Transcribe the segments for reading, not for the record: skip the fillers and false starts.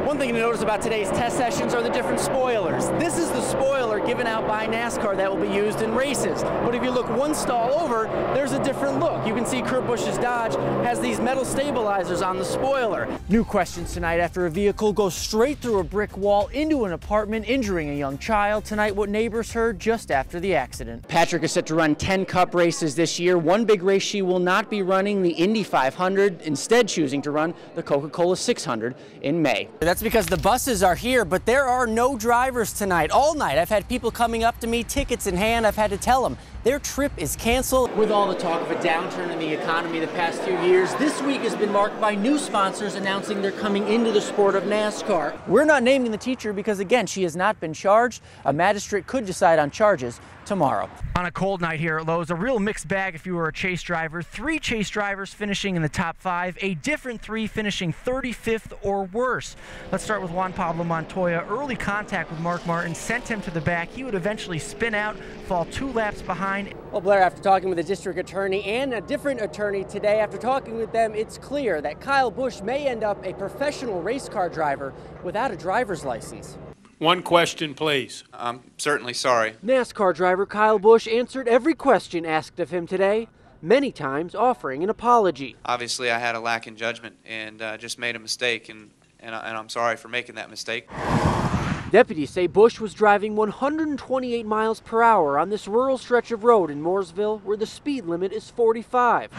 One thing to notice about today's test sessions are the different spoilers. This is the spoiler given out by NASCAR that will be used in races. But if you look one stall over, there's a different look. You can see Kyle Busch's Dodge has these metal stabilizers on the spoiler. New questions tonight after a vehicle goes straight through a brick wall into an apartment, injuring a young child. Tonight, what neighbors heard just after the accident. Patrick is set to run 10 Cup races this year. One big race she will not be running, the Indy 500, instead choosing to run the Coca-Cola 600 in May. That's because the buses are here, but there are no drivers tonight. All night, I've had people coming up to me, tickets in hand. I've had to tell them their trip is canceled. With all the talk of a downturn in the economy the past few years, this week has been marked by new sponsors announcing they're coming into the sport of NASCAR. We're not naming the teacher because, again, she has not been charged. A magistrate could decide on charges tomorrow. On a cold night here at Lowe's, a real mixed bag if you were a chase driver. 3 chase drivers finishing in the top 5, a different 3 finishing 35th or worse. Let's start with Juan Pablo Montoya. Early contact with Mark Martin sent him to the back. He would eventually spin out, fall 2 laps behind. Well, Blair, after talking with the district attorney and a different attorney today, after talking with them, it's clear that Kyle Busch may end up a professional race car driver without a driver's license. One question, please. I'm certainly sorry. NASCAR driver Kyle Busch answered every question asked of him today, many times offering an apology. Obviously, I had a lack in judgment and just made a mistake, and I'm sorry for making that mistake. Deputies say Busch was driving 128 miles per hour on this rural stretch of road in Mooresville where the speed limit is 45.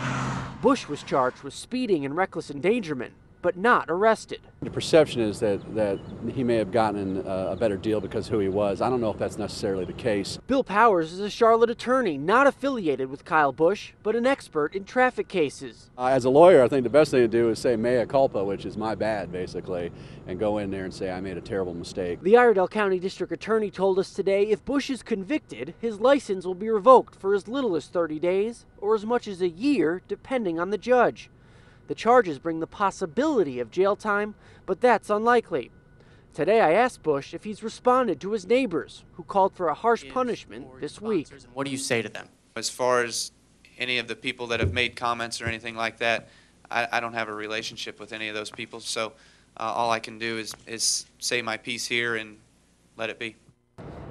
Busch was charged with speeding and reckless endangerment, but not arrested. The perception is that he may have gotten a better deal because of who he was. I don't know if that's necessarily the case. Bill Powers is a Charlotte attorney, not affiliated with Kyle Busch, but an expert in traffic cases. As a lawyer, I think the best thing to do is say mea culpa, which is my bad, basically, and go in there and say I made a terrible mistake. The Iredell County District Attorney told us today if Busch is convicted, his license will be revoked for as little as 30 days or as much as a year, depending on the judge. The charges bring the possibility of jail time, but that's unlikely. Today I asked Busch if he's responded to his neighbors, who called for a harsh punishment this week. What do you say to them? As far as any of the people that have made comments or anything like that, I don't have a relationship with any of those people, so all I can do is say my piece here and let it be.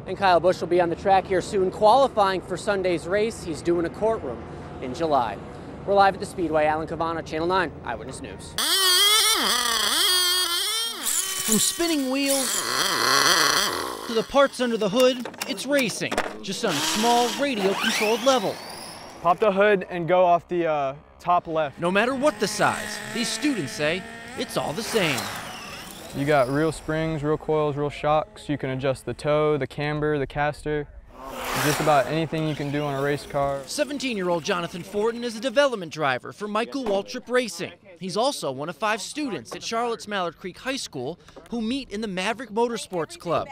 And Kyle Busch will be on the track here soon, qualifying for Sunday's race. He's due in a courtroom in July. We're live at the Speedway. Alan Cavana, Channel 9 Eyewitness News. From spinning wheels to the parts under the hood, it's racing, just on a small radio-controlled level. Pop the hood and go off the top left. No matter what the size, these students say it's all the same. You got real springs, real coils, real shocks. You can adjust the toe, the camber, the caster. Just about anything you can do on a race car. 17-year-old Jonathan Fortin is a development driver for Michael Waltrip Racing. He's also one of 5 students at Charlotte's Mallard Creek High School who meet in the Maverick Motorsports Club.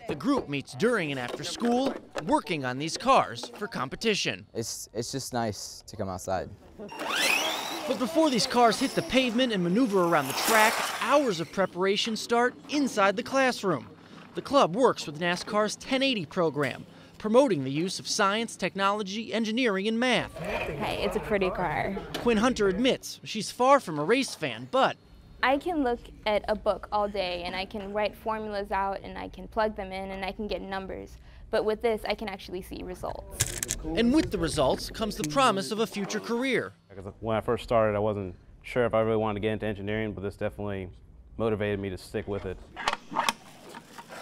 The group meets during and after school, working on these cars for competition. It's just nice to come outside. But before these cars hit the pavement and maneuver around the track, hours of preparation start inside the classroom. The club works with NASCAR's 1080 program, promoting the use of science, technology, engineering, and math. Hey, it's a pretty car. Quinn Hunter admits she's far from a race fan, but I can look at a book all day and I can write formulas out and I can plug them in and I can get numbers. But with this, I can actually see results. And with the results comes the promise of a future career. When I first started, I wasn't sure if I really wanted to get into engineering, but this definitely motivated me to stick with it.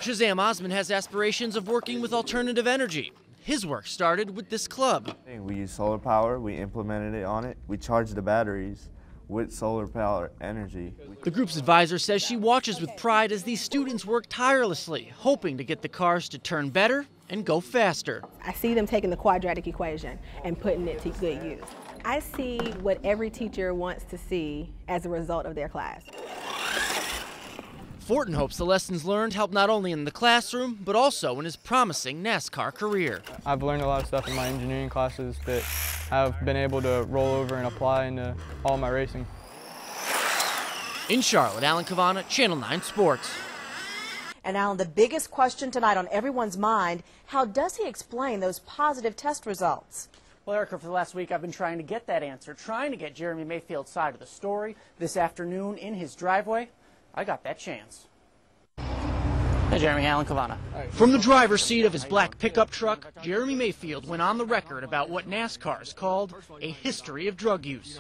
Shazam Osman has aspirations of working with alternative energy. His work started with this club. We use solar power, we implemented it on it, we charged the batteries with solar power energy. The group's advisor says she watches with pride as these students work tirelessly, hoping to get the cars to turn better and go faster. I see them taking the quadratic equation and putting it to good use. I see what every teacher wants to see as a result of their class. Fortin hopes the lessons learned help not only in the classroom, but also in his promising NASCAR career. I've learned a lot of stuff in my engineering classes that I've been able to roll over and apply into all my racing. In Charlotte, Alan Cavana, Channel 9 Sports. And Alan, the biggest question tonight on everyone's mind, how does he explain those positive test results? Well, Erica, for the last week, I've been trying to get that answer, trying to get Jeremy Mayfield's side of the story. This afternoon in his driveway, I got that chance. Hey, Jeremy, Alan Cavana. From the driver's seat of his black pickup truck, Jeremy Mayfield went on the record about what NASCAR has called a history of drug use.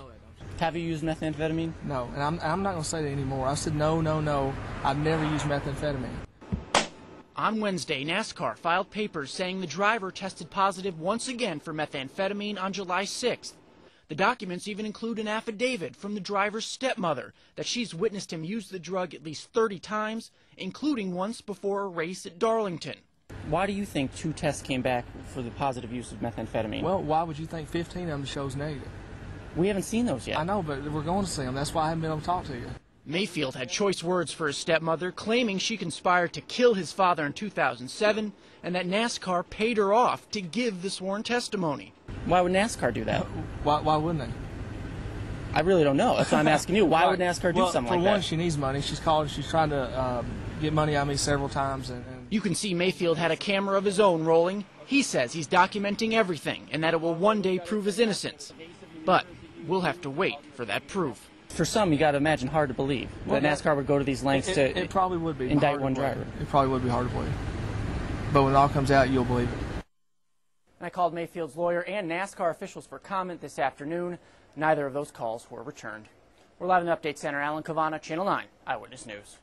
Have you used methamphetamine? No, and I'm not going to say that anymore. I said no. I've never used methamphetamine. On Wednesday, NASCAR filed papers saying the driver tested positive once again for methamphetamine on July 6th. The documents even include an affidavit from the driver's stepmother that she's witnessed him use the drug at least 30 times, including once before a race at Darlington. Why do you think 2 tests came back for the positive use of methamphetamine? Well, why would you think 15 of them shows negative? We haven't seen those yet. I know, but we're going to see them. That's why I haven't been able to talk to you. Mayfield had choice words for his stepmother, claiming she conspired to kill his father in 2007 and that NASCAR paid her off to give the sworn testimony. Why would NASCAR do that? Why wouldn't they? I really don't know. That's why I'm asking you. Why would NASCAR do something like that? For one, she needs money. She's trying to get money out of me several times. And you can see Mayfield had a camera of his own rolling. He says he's documenting everything and that it will one day prove his innocence. But we'll have to wait for that proof. For some, you got to imagine hard to believe that NASCAR would go to these lengths to it probably would be indict one driver. It probably would be hard to believe. But when it all comes out, you'll believe it. I called Mayfield's lawyer and NASCAR officials for comment this afternoon. Neither of those calls were returned. We're live in the Update Center. Alan Cavana, Channel 9 Eyewitness News.